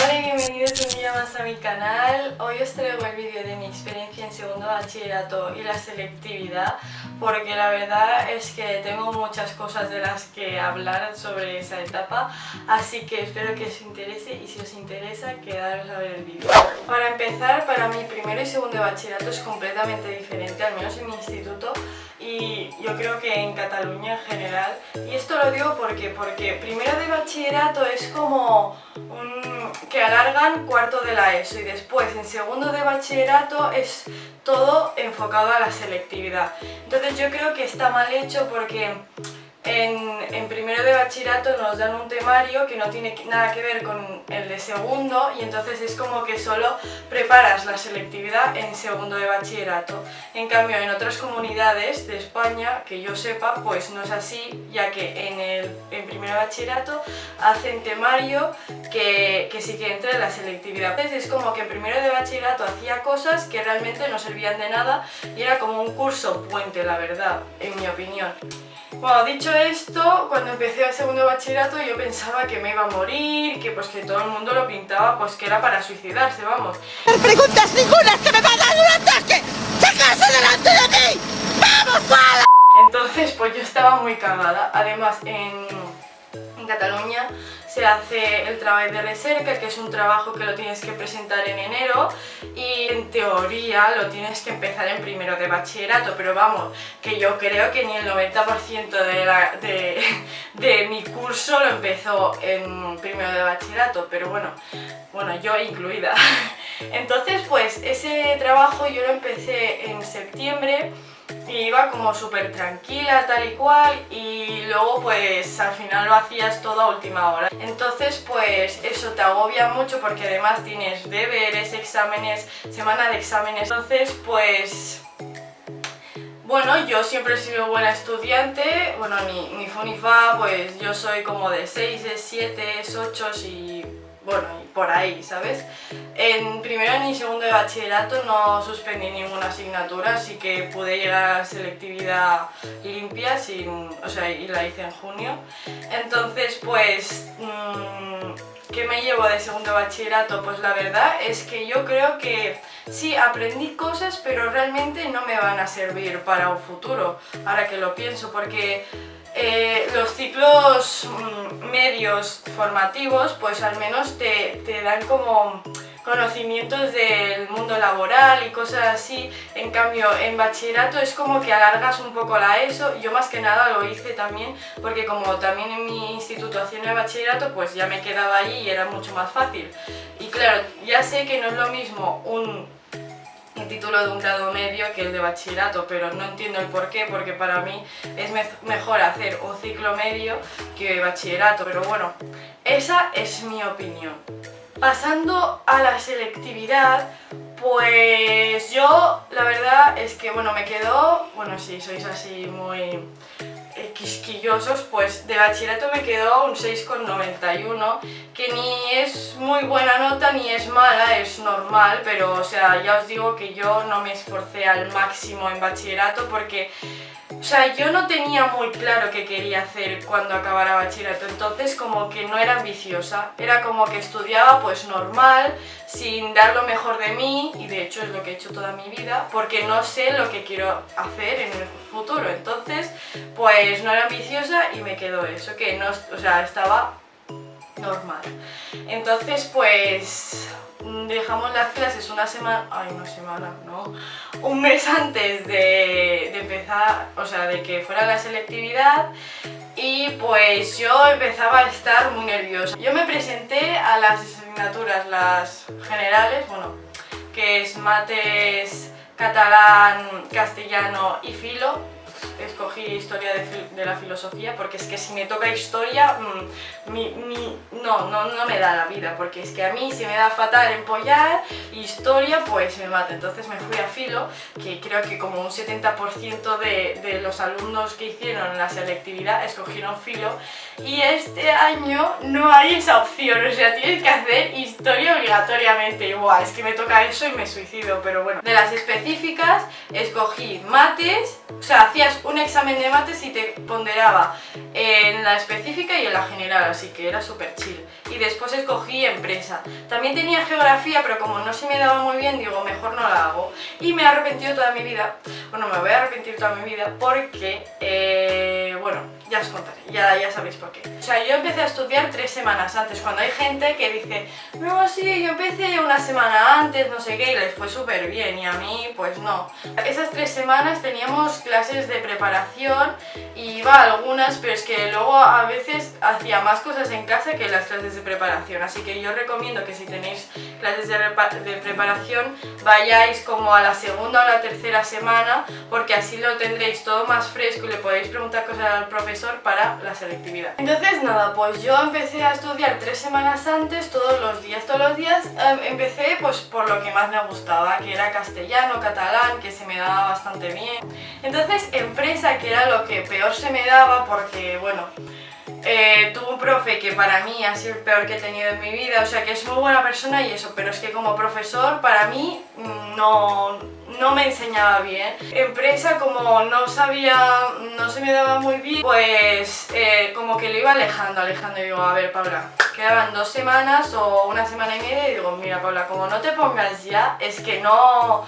Hola y bienvenidos un día más a mi canal. Hoy os traigo el vídeo de mi experiencia en segundo bachillerato y la selectividad, porque la verdad es que tengo muchas cosas de las que hablar sobre esa etapa, así que espero que os interese y si os interesa quedaros a ver el vídeo. Para empezar, para mí primero y segundo de bachillerato es completamente diferente, al menos en mi instituto, y yo creo que en Cataluña en general. Y esto lo digo porque primero de bachillerato es como que alargan cuarto de la ESO y después en segundo de bachillerato es todo enfocado a la selectividad. Entonces yo creo que está mal hecho porque en primero de bachillerato nos dan un temario que no tiene nada que ver con el de segundo y entonces es como que solo preparas la selectividad en segundo de bachillerato. En cambio en otras comunidades de España, que yo sepa, pues no es así, ya que en primero de bachillerato hacen temario que sí que entra en la selectividad. Entonces es como que en primero de bachillerato hacía cosas que realmente no servían de nada y era como un curso puente, la verdad, en mi opinión. Bueno, dicho esto, cuando empecé el segundo de bachillerato yo pensaba que me iba a morir, que pues que todo el mundo lo pintaba pues que era para suicidarse, vamos. No preguntas ninguna, que me va a dar un ataque. ¡Sácase delante de mí! ¡Vamos, para! Entonces pues yo estaba muy cagada. Además en Cataluña se hace el trabajo de recerca, que es un trabajo que lo tienes que presentar en enero y en teoría lo tienes que empezar en primero de bachillerato, pero vamos, que yo creo que ni el 90% de mi curso lo empezó en primero de bachillerato, pero bueno, yo incluida. Entonces pues ese trabajo yo lo empecé en septiembre y iba como súper tranquila, tal y cual, y luego pues al final lo hacías todo a última hora. Entonces pues eso te agobia mucho porque además tienes deberes, exámenes, semana de exámenes. Entonces pues bueno, yo siempre he sido buena estudiante, bueno, ni fu ni fa, pues yo soy como de 6, 7, 8 y bueno, y por ahí, ¿sabes? En primero ni segundo de bachillerato no suspendí ninguna asignatura, así que pude llegar a la selectividad limpia, y la hice en junio. Entonces, pues, ¿qué me llevo de segundo de bachillerato? Pues la verdad es que yo creo que sí, aprendí cosas, pero realmente no me van a servir para un futuro, ahora que lo pienso, porque los ciclos medios formativos pues al menos te dan como conocimientos del mundo laboral y cosas así. En cambio en bachillerato es como que alargas un poco la ESO. Yo más que nada lo hice también porque como también en mi instituto hacía el bachillerato, pues ya me quedaba allí y era mucho más fácil. Y claro, ya sé que no es lo mismo el título de un grado medio que el de bachillerato, pero no entiendo el por qué, porque para mí es mejor hacer un ciclo medio que bachillerato, pero bueno, esa es mi opinión. Pasando a la selectividad, pues yo la verdad es que bueno, me quedó, bueno, si sois así muy quisquillosos, pues de bachillerato me quedó un 6,91, que ni es muy buena nota ni es mala, es normal, pero o sea, ya os digo que yo no me esforcé al máximo en bachillerato porque o sea, yo no tenía muy claro qué quería hacer cuando acabara bachillerato, entonces como que no era ambiciosa, era como que estudiaba pues normal, sin dar lo mejor de mí, y de hecho es lo que he hecho toda mi vida, porque no sé lo que quiero hacer en el futuro, entonces pues no era ambiciosa y me quedó eso, que no, o sea, estaba normal. Entonces pues dejamos las clases un mes antes de empezar, o sea, de que fuera la selectividad, y pues yo empezaba a estar muy nerviosa. Yo me presenté a las asignaturas, las generales, bueno, que es mates, catalán, castellano y filo. Escogí historia de la filosofía porque es que si me toca historia no me da la vida, porque es que a mí se me da fatal empollar, historia pues me mata. Entonces me fui a filo, que creo que como un 70% de los alumnos que hicieron la selectividad escogieron filo, y este año no hay esa opción, o sea, tienes que hacer historia obligatoriamente. Igual, es que me toca eso y me suicido, pero bueno. De las específicas escogí mates, o sea, hacías un examen de mates y te ponderaba en la específica y en la general, así que era súper chill. Y después escogí empresa. También tenía geografía, pero como no se me daba muy bien, digo, mejor no la hago. Y me he arrepentido toda mi vida, bueno, me voy a arrepentir toda mi vida porque, bueno, ya os contaré, ya sabéis por qué. O sea, yo empecé a estudiar 3 semanas antes, cuando hay gente que dice, no, sí, yo empecé una semana antes, no sé qué, y les fue súper bien, y a mí, pues no. Esas 3 semanas teníamos clases de preparación, y iba a algunas, pero es que luego a veces hacía más cosas en casa que las clases de preparación, así que yo recomiendo que si tenéis clases de preparación, vayáis como a la segunda o la tercera semana, porque así lo tendréis todo más fresco y le podéis preguntar cosas al profesor para la selectividad. Entonces nada, pues yo empecé a estudiar 3 semanas antes, todos los días, empecé pues por lo que más me gustaba, que era castellano, catalán, que se me daba bastante bien. Entonces empresa, que era lo que peor se me daba, porque bueno, tuve un profe que para mí ha sido el peor que he tenido en mi vida, o sea que es muy buena persona y eso, pero es que como profesor para mí no me enseñaba bien. Empresa, como no se me daba muy bien, pues como que lo iba alejando y digo, a ver Paula, quedaban 2 semanas o 1 semana y media y digo, mira Paula, como no te pongas ya, es que no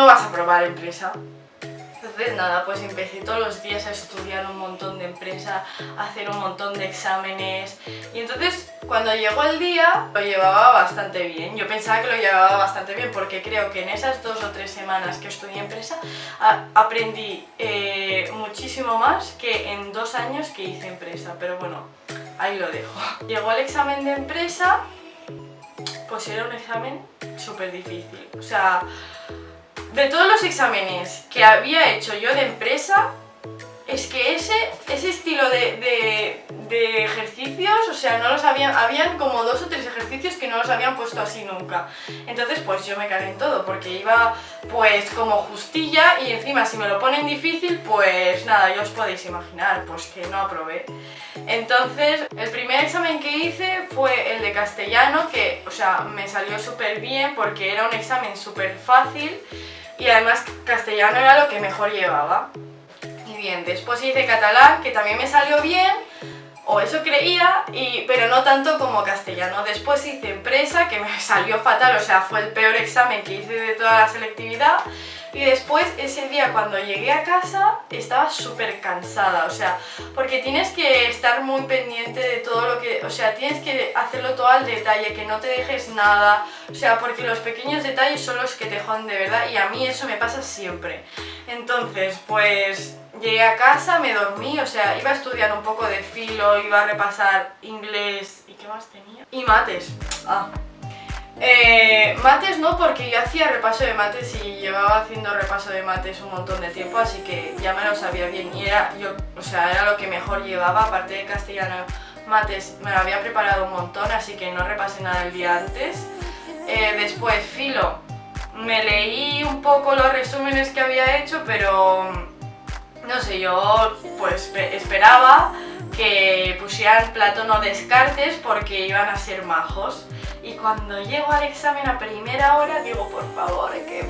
vas a probar empresa. Entonces nada, pues empecé todos los días a estudiar un montón de empresa, a hacer un montón de exámenes, y entonces cuando llegó el día lo llevaba bastante bien. Yo pensaba que lo llevaba bastante bien porque creo que en esas 2 o 3 semanas que estudié empresa aprendí muchísimo más que en 2 años que hice empresa, pero bueno, ahí lo dejo. Llegó el examen de empresa, pues era un examen súper difícil, o sea, de todos los exámenes que había hecho yo de empresa, es que ese estilo de ejercicios, o sea, no los habían como 2 o 3 ejercicios que no los habían puesto así nunca. Entonces pues yo me cagué en todo, porque iba pues como justilla, y encima si me lo ponen difícil, pues nada, ya os podéis imaginar, pues que no aprobé. Entonces el primer examen que hice fue el de castellano, que o sea, me salió súper bien porque era un examen súper fácil y además castellano era lo que mejor llevaba. Y bien, después hice catalán, que también me salió bien, o eso creía, pero no tanto como castellano. Después hice empresa, que me salió fatal, o sea, fue el peor examen que hice de toda la selectividad. Y después, ese día cuando llegué a casa, estaba súper cansada, o sea, porque tienes que estar muy pendiente de todo lo que, o sea, tienes que hacerlo todo al detalle, que no te dejes nada, o sea, porque los pequeños detalles son los que te joden de verdad, y a mí eso me pasa siempre. Entonces, pues llegué a casa, me dormí, o sea, iba a estudiar un poco de filo, iba a repasar inglés, ¿y qué más tenía? Y mates. Mates no, porque yo hacía repaso de mates y llevaba haciendo repaso de mates un montón de tiempo, así que ya me lo sabía bien y era lo que mejor llevaba. Aparte de castellano, mates me lo había preparado un montón, así que no repasé nada el día antes. Después filo, me leí un poco los resúmenes que había hecho, pero no sé, yo pues esperaba que pusieran Platón o Descartes porque iban a ser majos. Y cuando llego al examen a primera hora digo, por favor, que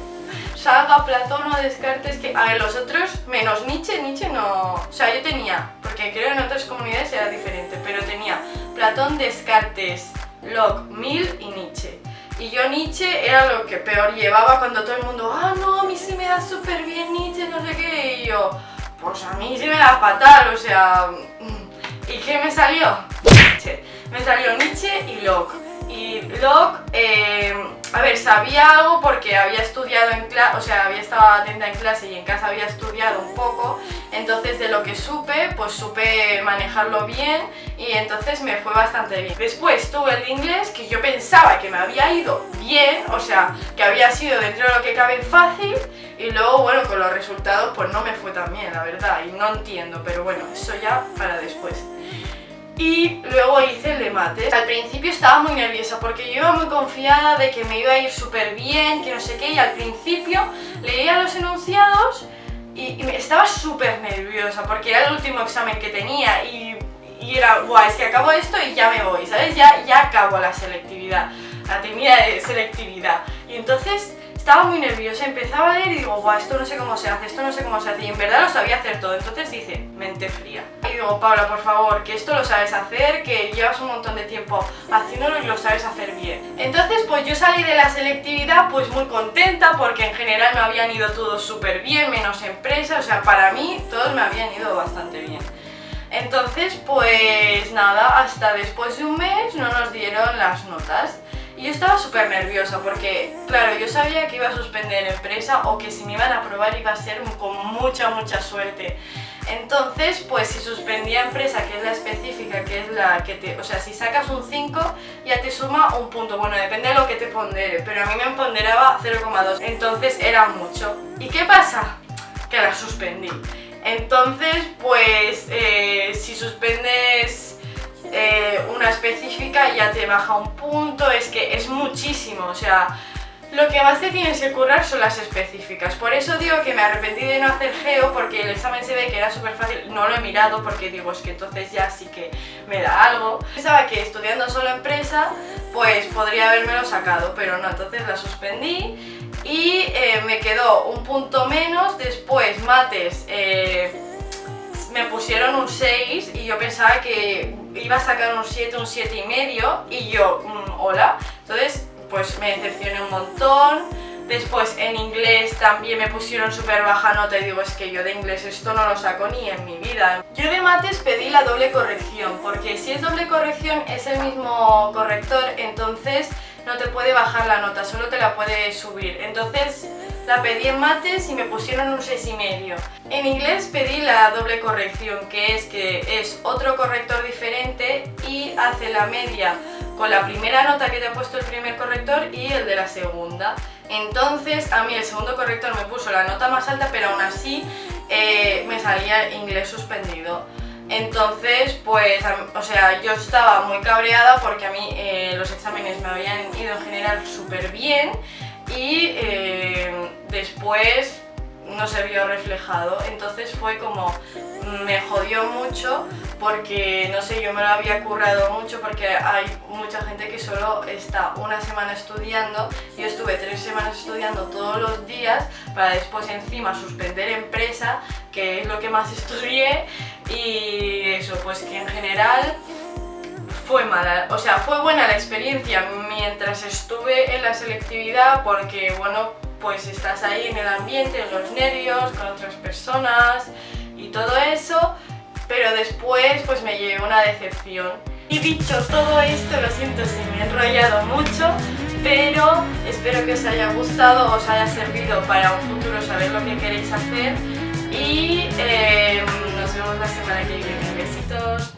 salga Platón o Descartes, que a ver, los otros, menos Nietzsche no, o sea, yo tenía, porque creo en otras comunidades era diferente, pero tenía Platón, Descartes, Locke, Mill y Nietzsche. Y yo Nietzsche era lo que peor llevaba, cuando todo el mundo, no, a mí sí me da súper bien Nietzsche, no sé qué, y yo, pues a mí sí me da fatal, o sea, ¿y qué me salió? Nietzsche. Me salió Nietzsche y Locke. Y Locke, a ver, sabía algo porque había estudiado en clase, o sea, había estado atenta en clase y en casa había estudiado un poco, entonces de lo que supe, pues supe manejarlo bien y entonces me fue bastante bien. Después tuve el de inglés, que yo pensaba que me había ido bien, o sea, que había sido dentro de lo que cabe fácil, y luego, bueno, con los resultados pues no me fue tan bien, la verdad, y no entiendo, pero bueno, eso ya para después. Y luego hice el de mates. Al principio estaba muy nerviosa porque yo iba muy confiada de que me iba a ir súper bien, que no sé qué, y al principio leía los enunciados y estaba súper nerviosa porque era el último examen que tenía y era, guau, es que acabo esto y ya me voy, ¿sabes? Ya acabo la selectividad, la timida de selectividad. Y entonces estaba muy nerviosa, empezaba a leer y digo, guau, esto no sé cómo se hace, esto no sé cómo se hace, y en verdad lo sabía hacer todo. Entonces dice, mente fría. Y digo, Paula, por favor, que esto lo sabes hacer, que llevas un montón de tiempo haciéndolo y lo sabes hacer bien. Entonces pues yo salí de la selectividad pues muy contenta, porque en general me habían ido todos súper bien, menos empresa, o sea, para mí todos me habían ido bastante bien. Entonces pues nada, hasta después de un mes no nos dieron las notas. Y yo estaba súper nerviosa porque, claro, yo sabía que iba a suspender empresa o que si me iban a aprobar iba a ser con mucha suerte. Entonces, pues si suspendía empresa, que es la específica, que es la que te... O sea, si sacas un 5 ya te suma un punto. Bueno, depende de lo que te pondere, pero a mí me ponderaba 0,2. Entonces era mucho. ¿Y qué pasa? Que la suspendí. Entonces, pues si suspendes una específica ya te baja un punto, es que es muchísimo, o sea, lo que más te tienes que currar son las específicas. Por eso digo que me arrepentí de no hacer geo, porque el examen se ve que era súper fácil. No lo he mirado porque digo, es que entonces ya sí que me da algo. Pensaba que estudiando solo empresa pues podría habérmelo sacado, pero no, entonces la suspendí y me quedó un punto menos. Después mates me pusieron un 6 y yo pensaba que iba a sacar un 7, un 7,5 y yo, hola. Entonces pues me decepcioné un montón. Después en inglés también me pusieron súper baja nota y digo, es que yo de inglés esto no lo saco ni en mi vida. Yo de mates pedí la doble corrección, porque si es doble corrección es el mismo corrector, entonces no te puede bajar la nota, solo te la puede subir. Entonces la pedí en mates y me pusieron un 6,5. En inglés pedí la doble corrección, que es otro corrector diferente y hace la media con la primera nota que te ha puesto el primer corrector y el de la segunda. Entonces a mí el segundo corrector me puso la nota más alta, pero aún así me salía inglés suspendido. Entonces pues, o sea, yo estaba muy cabreada porque a mí los exámenes me habían ido en general súper bien y después no se vio reflejado. Entonces fue como, me jodió mucho porque, no sé, yo me lo había currado mucho, porque hay mucha gente que solo está una semana estudiando. Yo estuve 3 semanas estudiando todos los días para después encima suspender empresa, que es lo que más estudié, y eso, pues que en general fue mala. O sea, fue buena la experiencia mientras estuve en la selectividad, porque bueno, pues estás ahí en el ambiente, en los nervios, con otras personas y todo eso, pero después pues me llevé una decepción. Y dicho todo esto, lo siento si me he enrollado mucho, pero espero que os haya gustado, os haya servido para un futuro saber lo que queréis hacer y nos vemos la semana que viene. Besitos.